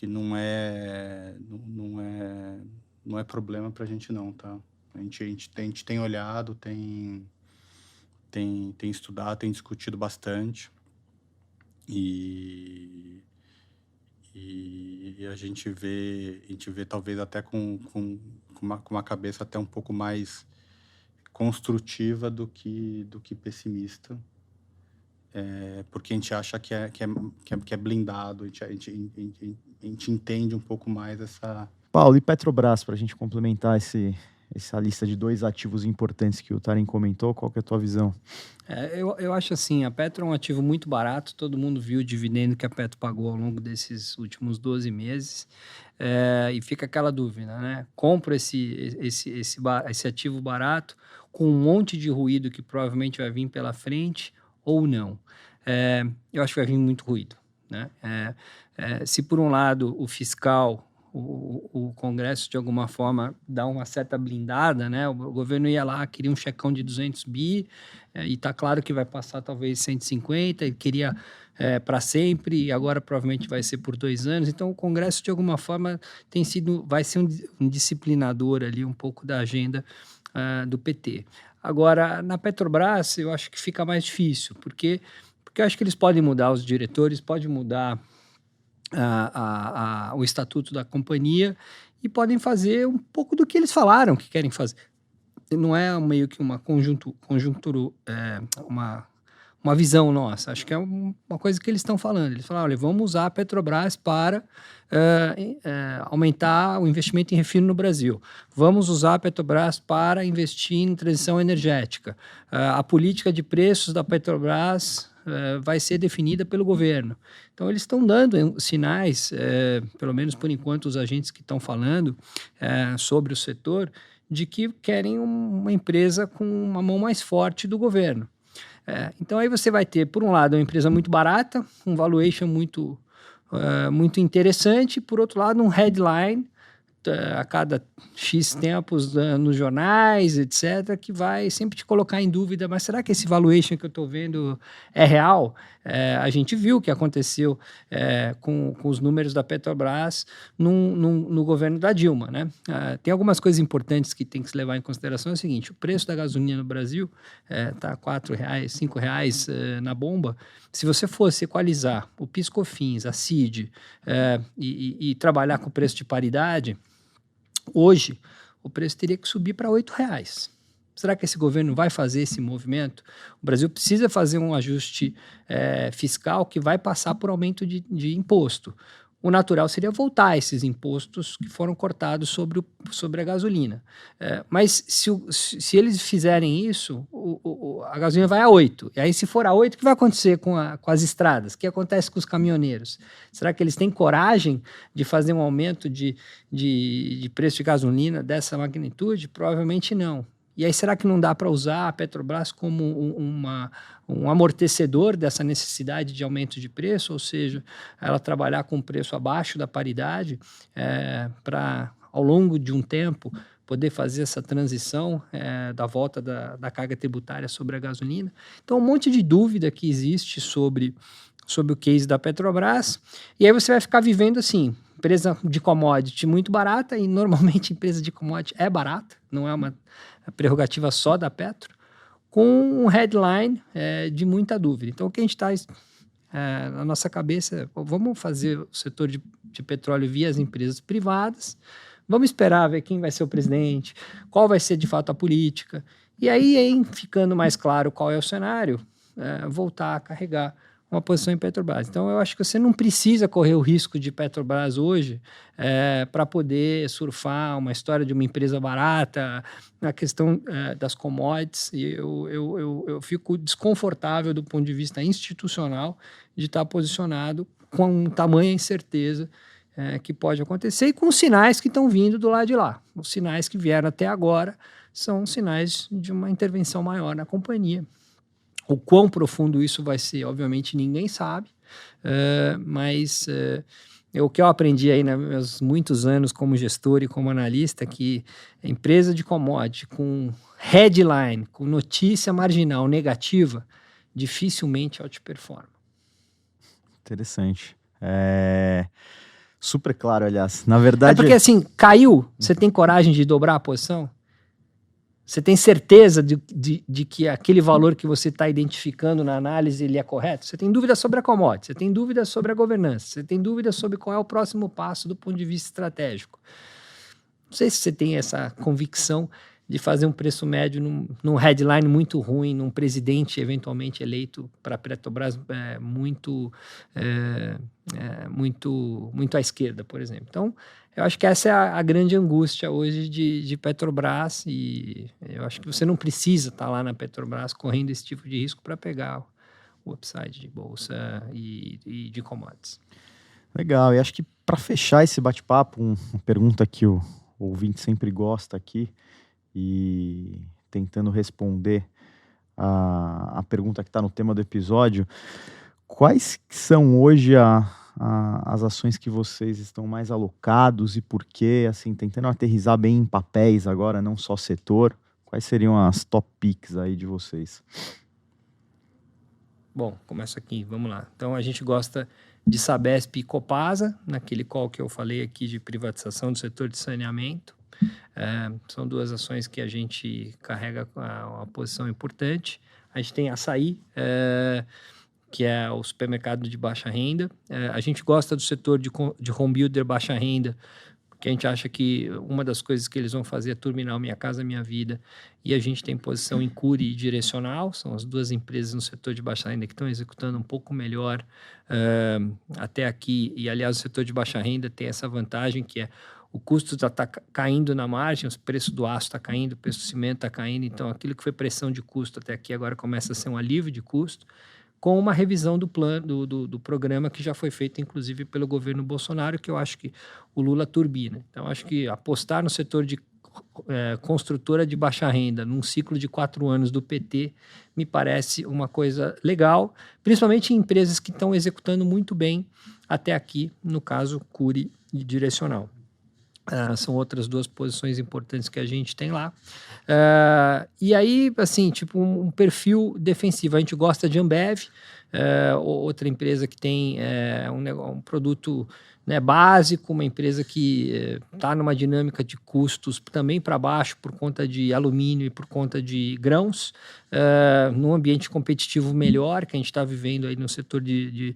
não é problema para a gente, não. Tá? A gente tem olhado, tem estudado, tem discutido bastante e a gente vê talvez até com uma cabeça até um pouco mais construtiva do que pessimista, porque a gente acha que é blindado, a gente entende um pouco mais essa... Paulo, e Petrobras, para a gente complementar essa lista de 2 ativos importantes que o Taren comentou, qual que é a tua visão? Eu acho assim, a Petro é um ativo muito barato, todo mundo viu o dividendo que a Petro pagou ao longo desses últimos 12 meses, e fica aquela dúvida, né? Compro esse ativo barato com um monte de ruído que provavelmente vai vir pela frente ou não. Eu acho que vai vir muito ruído, né? Se por um lado o fiscal... O Congresso, de alguma forma, dá uma certa blindada, né? O governo ia lá, queria um checão de 200 bi, e tá claro que vai passar talvez 150, ele queria para sempre, e agora provavelmente vai ser por 2 anos. Então, o Congresso, de alguma forma, vai ser um disciplinador ali, um pouco da agenda do PT. Agora, na Petrobras, eu acho que fica mais difícil, porque eu acho que eles podem mudar os diretores, pode mudar o estatuto da companhia e podem fazer um pouco do que eles falaram que querem fazer. Não é meio que uma conjuntura, uma visão nossa. Acho que é uma coisa que eles estão falando. Eles falaram, olha, vamos usar a Petrobras para aumentar o investimento em refino no Brasil. Vamos usar a Petrobras para investir em transição energética. A política de preços da Petrobras vai ser definida pelo governo. Então, eles estão dando sinais, pelo menos por enquanto, os agentes que estão falando sobre o setor, de que querem uma empresa com uma mão mais forte do governo. Então, aí você vai ter, por um lado, uma empresa muito barata, um valuation muito interessante, por outro lado, um headline a cada X tempos nos jornais, etc., que vai sempre te colocar em dúvida, mas será que esse valuation que eu estou vendo é real? A gente viu o que aconteceu com os números da Petrobras no governo da Dilma, né? Tem algumas coisas importantes que tem que se levar em consideração. É o seguinte, o preço da gasolina no Brasil está R$4, R$5 na bomba. Se você fosse equalizar o PIS/COFINS, a CID e trabalhar com preço de paridade, hoje o preço teria que subir para R$8. Será que esse governo vai fazer esse movimento? O Brasil precisa fazer um ajuste fiscal que vai passar por aumento de imposto. O natural seria voltar esses impostos que foram cortados sobre a gasolina. Mas se eles fizerem isso, a gasolina vai a 8. E aí, se for a 8, o que vai acontecer com as estradas? O que acontece com os caminhoneiros? Será que eles têm coragem de fazer um aumento de preço de gasolina dessa magnitude? Provavelmente não. E aí, será que não dá para usar a Petrobras como um amortecedor dessa necessidade de aumento de preço? Ou seja, ela trabalhar com um preço abaixo da paridade para, ao longo de um tempo, poder fazer essa transição da volta da carga tributária sobre a gasolina? Então, um monte de dúvida que existe sobre o case da Petrobras. E aí você vai ficar vivendo assim, empresa de commodity muito barata, e normalmente empresa de commodity é barata, não é uma prerrogativa só da Petro, com um headline de muita dúvida. Então, o que a gente está na nossa cabeça é, vamos fazer o setor de petróleo via as empresas privadas, vamos esperar ver quem vai ser o presidente, qual vai ser de fato a política, e aí, ficando mais claro qual é o cenário, voltar a carregar uma posição em Petrobras. Então, eu acho que você não precisa correr o risco de Petrobras hoje para poder surfar uma história de uma empresa barata, na questão das commodities. E eu fico desconfortável do ponto de vista institucional de estar posicionado com tamanha incerteza que pode acontecer e com sinais que estão vindo do lado de lá. Os sinais que vieram até agora são sinais de uma intervenção maior na companhia. O quão profundo isso vai ser, obviamente, ninguém sabe, mas o que eu aprendi aí nos meus muitos anos como gestor e como analista, que empresa de commodity com headline, com notícia marginal negativa, dificilmente outperforma. Interessante. Super claro, aliás. Na verdade... porque assim, caiu, você tem coragem de dobrar a posição? Você tem certeza de que aquele valor que você está identificando na análise ele é correto? Você tem dúvida sobre a commodity, você tem dúvida sobre a governança, você tem dúvida sobre qual é o próximo passo do ponto de vista estratégico. Não sei se você tem essa convicção de fazer um preço médio num headline muito ruim, num presidente eventualmente eleito para a Petrobras muito à esquerda, por exemplo. Então, eu acho que essa é a grande angústia hoje de Petrobras, e eu acho que você não precisa estar lá na Petrobras correndo esse tipo de risco para pegar o upside de bolsa e de commodities. Legal, e acho que para fechar esse bate-papo, uma pergunta que o ouvinte sempre gosta aqui, e tentando responder a pergunta que está no tema do episódio, quais são hoje as ações que vocês estão mais alocados e por quê? Assim, tentando aterrissar bem em papéis agora, não só setor, quais seriam as top picks aí de vocês? Bom, começa aqui, vamos lá. Então, a gente gosta de Sabesp e Copasa, naquele call que eu falei aqui de privatização do setor de saneamento. São duas ações que a gente carrega uma posição importante. A gente tem Açaí, que é o supermercado de baixa renda. A gente gosta do setor de home builder baixa renda, porque a gente acha que uma das coisas que eles vão fazer é turbinar o Minha Casa Minha Vida, e a gente tem posição em Cury e Direcional, são as duas empresas no setor de baixa renda que estão executando um pouco melhor até aqui, e aliás o setor de baixa renda tem essa vantagem que é o custo já está caindo na margem, o preço do aço está caindo, o preço do cimento está caindo, então aquilo que foi pressão de custo até aqui agora começa a ser um alívio de custo, com uma revisão do plano, do programa que já foi feito, inclusive, pelo governo Bolsonaro, que eu acho que o Lula turbina. Então, acho que apostar no setor de construtora de baixa renda, num ciclo de 4 anos do PT, me parece uma coisa legal, principalmente em empresas que estão executando muito bem até aqui, no caso, Cury e Direcional. São outras 2 posições importantes que a gente tem lá. E aí, assim, tipo um perfil defensivo. A gente gosta de Ambev, outra empresa que tem um produto, né, básico, uma empresa que está numa dinâmica de custos também para baixo por conta de alumínio e por conta de grãos, num ambiente competitivo melhor que a gente está vivendo aí no setor de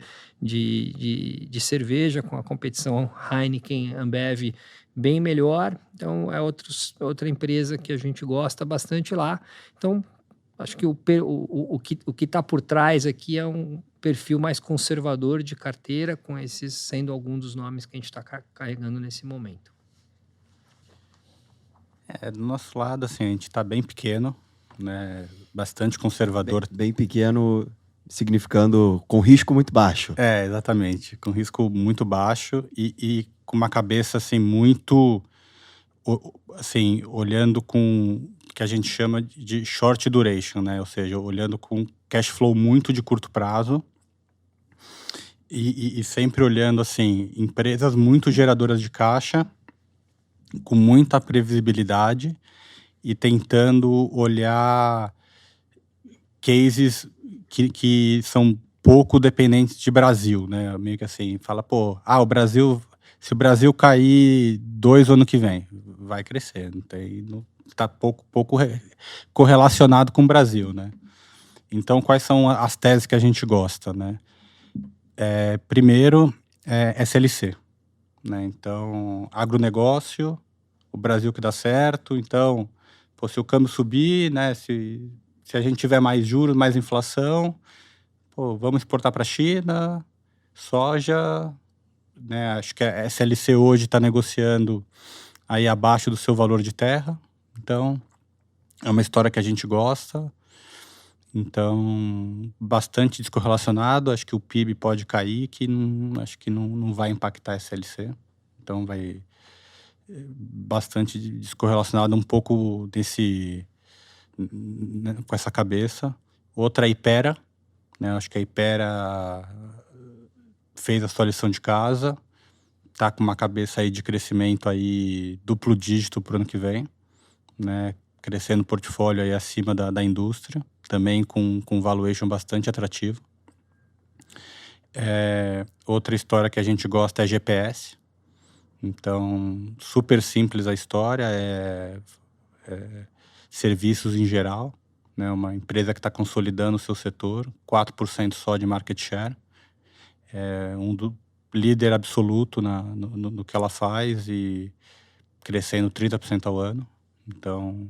cerveja, com a competição Heineken, Ambev bem melhor. Então é outra empresa que a gente gosta bastante lá. Então acho que o que está por trás aqui é um perfil mais conservador de carteira, com esses sendo alguns dos nomes que a gente está carregando nesse momento. Do nosso lado, assim, a gente está bem pequeno, né? Bastante conservador. Bem pequeno, significando com risco muito baixo. Exatamente. Com risco muito baixo e com uma cabeça, assim, muito... assim, olhando com o que a gente chama de short duration, né? Ou seja, olhando com cash flow muito de curto prazo e sempre olhando, assim, empresas muito geradoras de caixa, com muita previsibilidade e tentando olhar cases que são pouco dependentes de Brasil, né? Meio que assim, fala, o Brasil... Se o Brasil cair 2 ano que vem, vai crescer. Está pouco correlacionado com o Brasil, né? Então, quais são as teses que a gente gosta, né? Primeiro, SLC. Né? Então, agronegócio, o Brasil que dá certo. Então, se o câmbio subir, né? Se a gente tiver mais juros, mais inflação, vamos exportar para a China, soja... Né, acho que a SLC hoje está negociando aí abaixo do seu valor de terra. Então, é uma história que a gente gosta. Então, bastante descorrelacionado. Acho que o PIB pode cair, acho que não vai impactar a SLC. Então, vai bastante descorrelacionado, um pouco né, com essa cabeça. Outra é a Hypera. Né, acho que a Hypera... fez a sua lição de casa, tá com uma cabeça aí de crescimento aí duplo dígito pro ano que vem, né? Crescendo o portfólio aí acima da indústria, também com valuation bastante atrativo. Outra história que a gente gosta é GPS. Então, super simples a história, serviços em geral, né? Uma empresa que está consolidando o seu setor, 4% só de market share. Líder absoluto no que ela faz e crescendo 30% ao ano. Então,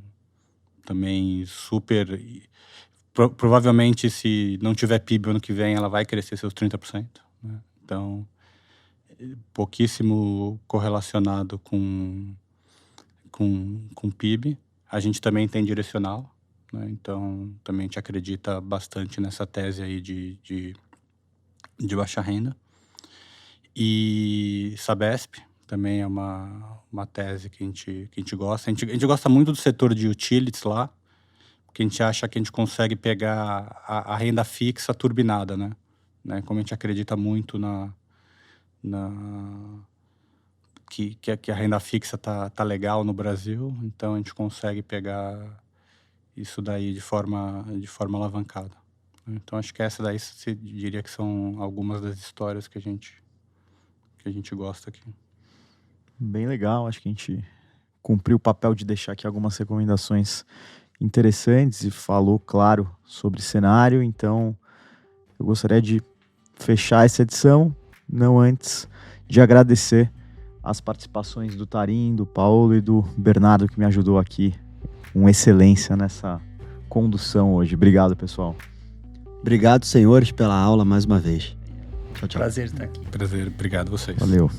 também super... provavelmente, se não tiver PIB ano que vem, ela vai crescer seus 30%. Né? Então, pouquíssimo correlacionado com PIB. A gente também tem direcional. Né? Então, também a gente acredita bastante nessa tese aí de baixa renda. E Sabesp também é uma tese que a gente gosta. A gente gosta muito do setor de utilities lá, porque a gente acha que a gente consegue pegar a renda fixa turbinada, né? Como a gente acredita muito que a renda fixa tá legal no Brasil, então a gente consegue pegar isso daí de forma alavancada. Então, acho que essa daí, você diria que são algumas das histórias que a gente gosta aqui. Bem legal, acho que a gente cumpriu o papel de deixar aqui algumas recomendações interessantes e falou, claro, sobre cenário. Então, eu gostaria de fechar essa edição, não antes de agradecer as participações do Tarim, do Paulo e do Bernardo, que me ajudou aqui com excelência nessa condução hoje. Obrigado, pessoal. Obrigado, senhores, pela aula mais uma vez. Tchau, tchau. Prazer estar aqui. Prazer, obrigado a vocês. Valeu.